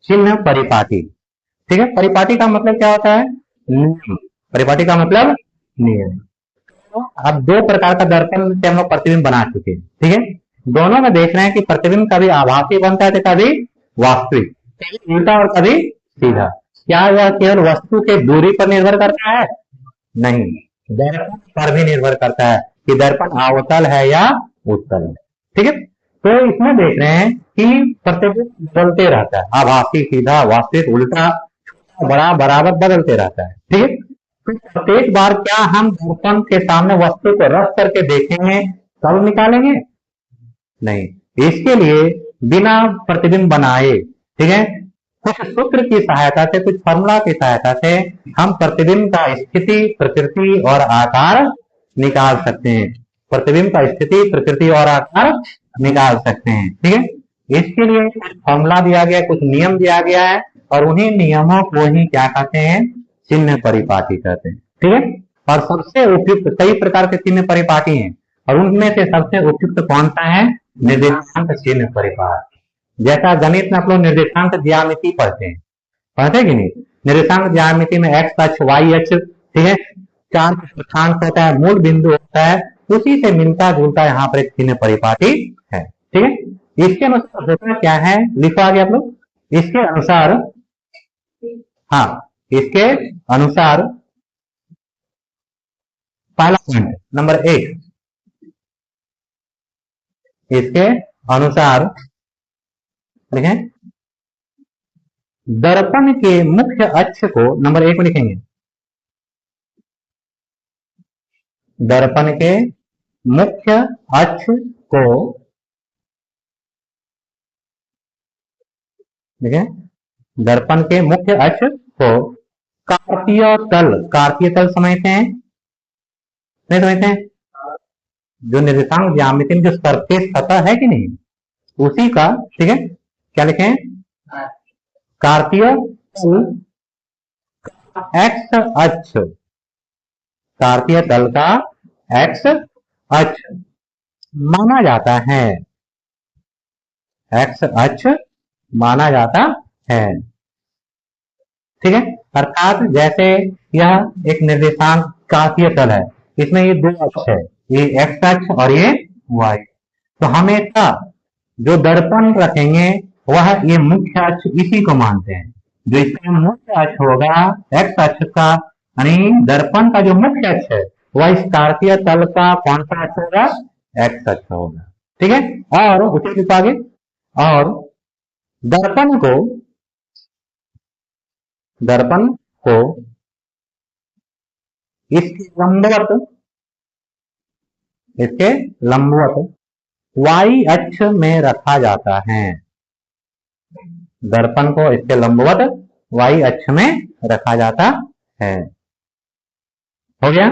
चिन्ह परिपाटी। ठीक है, परिपाटी का मतलब क्या होता है? नियम। परिपाटी का मतलब नियम। अब दो प्रकार का दर्पण से हम लोग प्रतिबिंब बना चुके हैं। ठीक है, दोनों में देख रहे हैं कि प्रतिबिंब कभी आभासी बनता है तो कभी वास्तविक, कभी उल्टा और कभी सीधा। क्या यह केवल वस्तु के दूरी पर निर्भर करता है? नहीं, दर्पण पर भी निर्भर करता है कि दर्पण अवतल है या उत्तल है। ठीक है, तो इसमें देख रहे हैं कि प्रतिबिंब बदलते रहता है, आभासी, सीधा, वास्तविक, उल्टा, बड़ा, बराबर बदलते रहता है। ठीक है, तो प्रत्येक बार क्या हम दर्पण के सामने वस्तु को रख करके देखेंगे तब निकालेंगे? नहीं, इसके लिए बिना प्रतिबिंब बनाए, ठीक है, कुछ सूत्र की सहायता से, कुछ फॉर्मूला की सहायता से हम प्रतिबिंब का स्थिति, प्रकृति और आकार निकाल सकते हैं। प्रतिबिंब का स्थिति, प्रकृति और आकार निकाल सकते हैं। ठीक है, इसके लिए कुछ फॉर्मूला दिया गया, कुछ नियम दिया गया है, और उन्हीं नियमों को ही क्या कहते हैं? चिन्ह परिपाटी कहते हैं। ठीक है, और सबसे उपयुक्त, कई प्रकार के चिन्ह परिपाटी हैं, और उनमें से सबसे उपयुक्त कौन सा है? निर्देशांक चिन्ह परिपाटी। जैसा गणित में आप लोग निर्देशांक ज्यामिति पढ़ते हैं, पढ़ते हैं कि नहीं? निर्देशांक ज्यामिति में एक्स अक्ष, वाई अक्ष, ठीक है, चार स्थानांक होता है, मूल बिंदु होता है, उसी से मिलता जुलता यहाँ पर एक चिन्ह परिपाटी है। ठीक है, इसके अनुसार होता क्या है, लिखो आगे आप लोग। इसके अनुसार, हाँ, इसके अनुसार पहला पॉइंट नंबर 1, इसके अनुसार देखें, दर्पण के मुख्य अक्ष को नंबर 1 में लिखेंगे। दर्पण के मुख्य अक्ष को, देखें, दर्पण के मुख्य अक्ष को कार्तीय तल, कार्तीय तल समझते हैं? नहीं समझते हैं? जो निर्देशांक ज्यामिति में जो सरफेस सतह है कि नहीं, उसी का, ठीक है, क्या लिखें? कार्तीय तल एक्स अक्ष, कार्तीय तल का एक्स अक्ष माना जाता है, एक्स अक्ष माना जाता है। ठीक है, अर्थात जैसे यह एक निर्देशांक कार्तीय तल है, इसमें ये दो अक्ष है, ये एक्स अक्ष और ये वाई, तो हमेशा जो दर्पण रखेंगे वह ये मुख्य अक्ष इसी को मानते हैं। जो इसका मुख्य अक्ष होगा एक्स अक्ष का, यानी दर्पण का जो मुख्य अक्ष है वह इस कार्तीय तल का कौन सा अक्ष होगा? एक्स अक्ष होगा। ठीक है, और उसे आगे, और दर्पण को, दर्पण को इसके लंबवत, इसके लंबवत वाई अक्ष में रखा जाता है। दर्पण को इसके लंबवत वाई अक्ष में रखा जाता है। हो गया?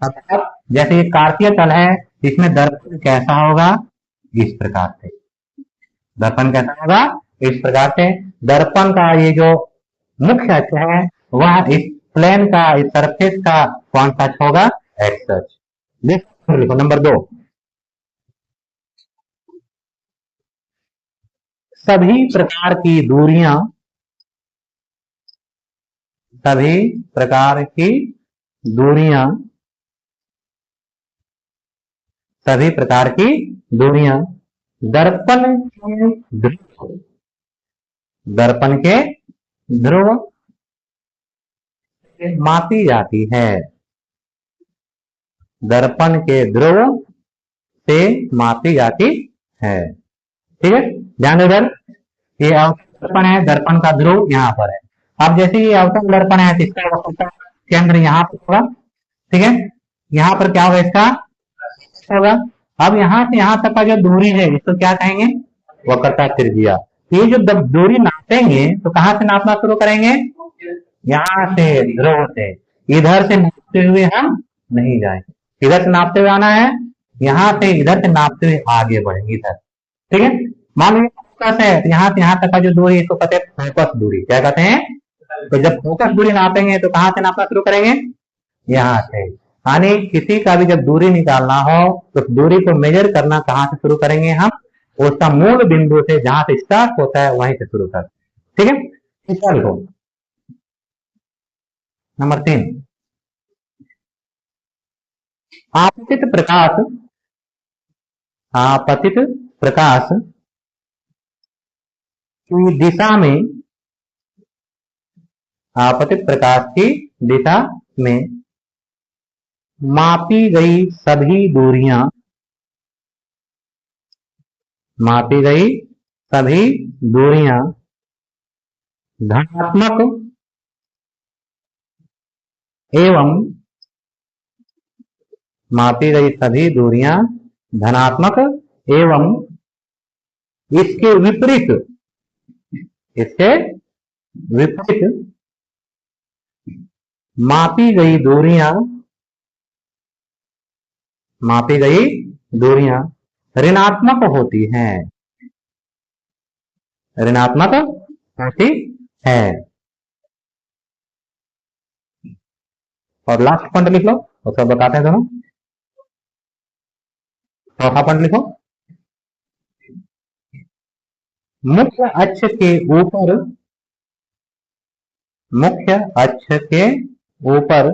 अब जैसे ये कार्तीय तल है, इसमें दर्पण कैसा होगा? इस प्रकार से। दर्पण कैसा होगा? इस प्रकार से। दर्पण का ये जो मुख्य अक्ष है वह इस प्लेन का, इस सरफेस का कौन सा अक्ष होगा? एक्स अक्ष। लिखो नंबर 2, सभी प्रकार की दूरियां, सभी प्रकार की दूरियां, सभी प्रकार की दूरियां दर्पण के ध्रुव, दर्पण के ध्रुव से मापी जाती है। दर्पण के ध्रुव से मापी जाती है। ठीक है, ध्यान दो। इधर ये अवतल दर्पण है, दर्पण का ध्रुव यहाँ पर है। अब जैसे ये अवतल दर्पण है तो इसका वक्रता केंद्र यहाँ पर होगा। ठीक है, यहाँ पर क्या होगा? इसका होगा। अब यहाँ से यहाँ तक का जो दूरी है इसको क्या कहेंगे? वक्रता त्रिज्या। ये जो दूरी नापेंगे तो कहाँ से नापना शुरू करेंगे? यहाँ से, ध्रुव से। इधर से नापते हुए हम नहीं जाएंगे, इधर से नापते हुए आना है, यहाँ से इधर से नापते हुए आगे बढ़ेंगे इधर। ठीक है, मान लीजिए फोकस है तो यहाँ से यहाँ तक का जो दूरी इसको कहते हैं फोकस दूरी। क्या कहते हैं? तो जब फोकस दूरी नापेंगे तो कहाँ से नापना शुरू करेंगे? यहाँ से। यानी किसी का भी जब दूरी निकालना हो तो दूरी को मेजर करना कहाँ से शुरू करेंगे हम? उसका मूल बिंदु से जहां से स्टार्ट होता है वहीं से शुरू कर। ठीक है, क्या लिखो नंबर 3, आपतित प्रकाश, आपतित प्रकाश की दिशा में, आपतित प्रकाश की दिशा में मापी गई सभी दूरियां, मापी गई सभी दूरियां धनात्मक एवं, मापी गई सभी दूरियां धनात्मक एवं इसके विपरीत, इसके विपरीत मापी गई दूरियां, मापी गई दूरियां ऋणात्मक होती हैं, ऋणात्मक होती है। और लास्ट पॉइंट लिख लो, उसका बताते हैं दोनों। चौथा पॉइंट लिखो, मुख्य अक्ष के ऊपर, मुख्य अक्ष के ऊपर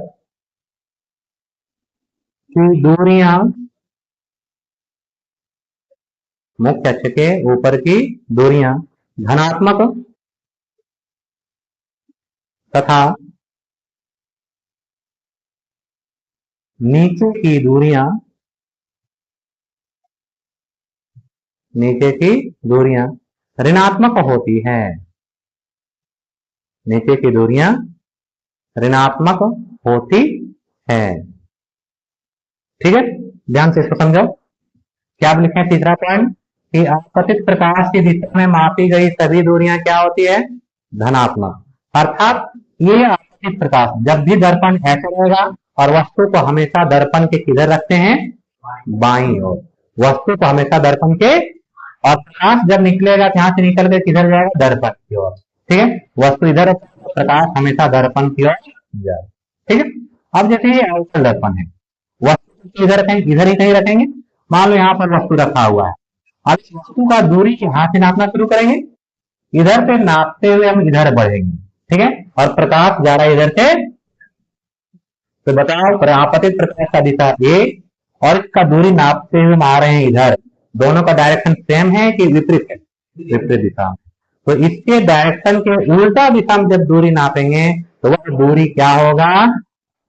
की दूरियां, मुख्य अक्ष के ऊपर की दूरियां धनात्मक तथा नीचे की दूरियां, नीचे की दूरियां ऋणात्मक होती है, नीचे की दूरियां ऋणात्मक होती है। ठीक है, ध्यान से इसको समझो। क्या लिखे तीसरा पॉइंट कि आपतित प्रकाश की दिशा में मापी गई सभी दूरियां क्या होती है, धनात्मक। अर्थात ये आपतित प्रकाश जब भी दर्पण ऐसे रहेगा और वस्तु को हमेशा दर्पण के किधर रखते हैं, बाईं ओर, वस्तु को हमेशा दर्पण के, और प्रकाश जब निकलेगा यहां से निकल कर किधर जाएगा, दर्पण की ओर। ठीक है, वस्तु इधर, प्रकाश हमेशा दर्पण की ओर जाए। ठीक है, अब जैसे ये अवतल दर्पण है, वस्तु इधर रखेंगे, इधर ही कहीं रखेंगे। मान लो यहाँ पर वस्तु रखा हुआ है, अब इस वस्तु का दूरी यहाँ से नापना शुरू करेंगे, इधर से नापते हुए हम इधर बढ़ेंगे। ठीक है, और प्रकाश जा रहा है इधर से, तो बताओ आपतित प्रकाश का दिशा ए और इसका दूरी नापते हुए हम आ रहे हैं इधर, दोनों का डायरेक्शन सेम है कि विपरीत है, विपरीत दिशा में। तो इसके डायरेक्शन के उल्टा दिशा में जब दूरी नापेंगे तो वह दूरी क्या होगा,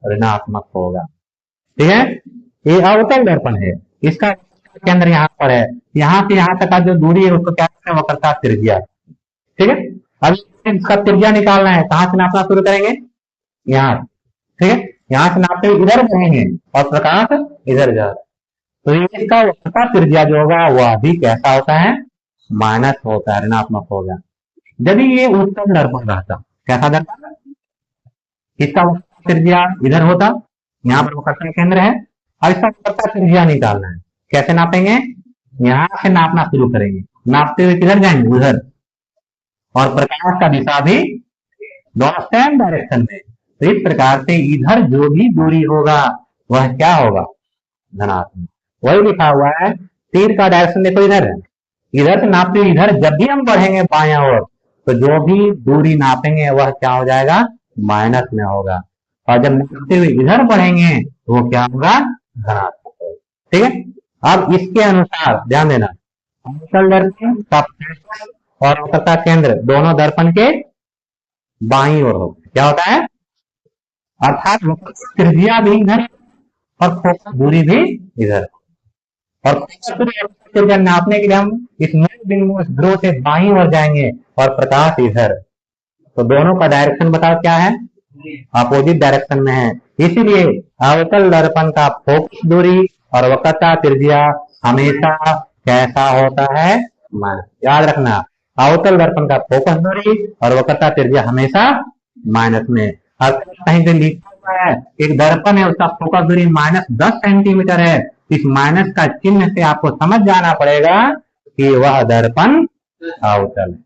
ऋणात्मक होगा। ठीक है, ये अवतल दर्पण है, इसका केंद्र यहाँ पर है, यहाँ से यहाँ तक का जो दूरी है उसको क्या कहते हैं, वक्रता त्रिज्या। ठीक है, अब इसका त्रिज्या निकालना है, कहां से नापना शुरू करेंगे, यहाँ। ठीक है, यहाँ से नापते हुए इधर बढ़ेंगे और प्रकाश इधर जा रहा है, तो इसका वक्रता त्रिज्या जो होगा वह भी कैसा होता है, माइनस होता है, ऋणात्मक होगा। यदि ये उत्तल दर्पण रहता, कैसा दर्पण, इसका वक्रता त्रिज्या इधर होता, यहाँ पर वक्रता केंद्र है, और इसका वक्रता त्रिज्या निकालना है, कैसे नापेंगे, यहां से नापना शुरू करेंगे, नापते हुए किधर जाएंगे, उधर, और प्रकाश का दिशा भी दोनों सेम डायरेक्शन में। तो इस प्रकार से इधर जो भी दूरी होगा वह क्या होगा, धनात्मक। वही लिखा हुआ है, तीर का डायरेक्शन देखो इधर है, इधर से नापते हुए इधर जब भी हम बढ़ेंगे बाएं ओर, तो जो भी दूरी नापेंगे वह क्या हो जाएगा, माइनस में होगा, और जब नापते हुए इधर बढ़ेंगे तो वो क्या होगा, धनात्मक होगा। ठीक है, अब इसके अनुसार ध्यान देना, अवतल दर्पण का फोकस और वक्रता केंद्र दोनों दर्पण के बाईं ओर होगा, क्या होता है, अर्थात वक्रता त्रिज्या भी इधर और फोकस दूरी भी इधर, और त्रिज्या नापने के लिए हम इस मूल बिंदु ध्रुव से बाईं ओर जाएंगे और प्रकाश इधर, तो दोनों का डायरेक्शन बताओ क्या है, अपोजिट डायरेक्शन में है। इसीलिए अवतल दर्पण का फोकस दूरी और वक्रता त्रिज्या हमेशा कैसा होता है, माइनस। याद रखना, अवतल दर्पण का फोकस दूरी और वक्रता त्रिज्या हमेशा माइनस में। अर्थात कहीं पे लिखा हुआ है एक दर्पण है, उसका फोकस दूरी -10 सेंटीमीटर है, इस माइनस का चिन्ह से आपको समझ जाना पड़ेगा कि वह दर्पण अवतल है।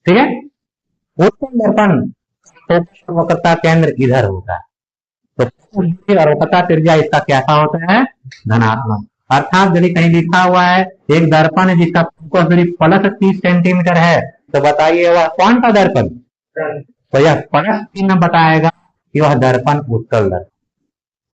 ठीक है, उत्तल दर्पण फोकस वक्रता केंद्र इधर होता है, तो फोकस दूरी और वक्रता त्रिज्या इसका कैसा होता है, धनात्मक। अर्थात यदि कहीं लिखा हुआ है एक दर्पण है जिसका प्लस 30 सेंटीमीटर है, तो बताइए वह कौन सा दर्पण? तो यह प्लस चिन्ह बताएगा कि वह दर्पण उत्तल दर्पण।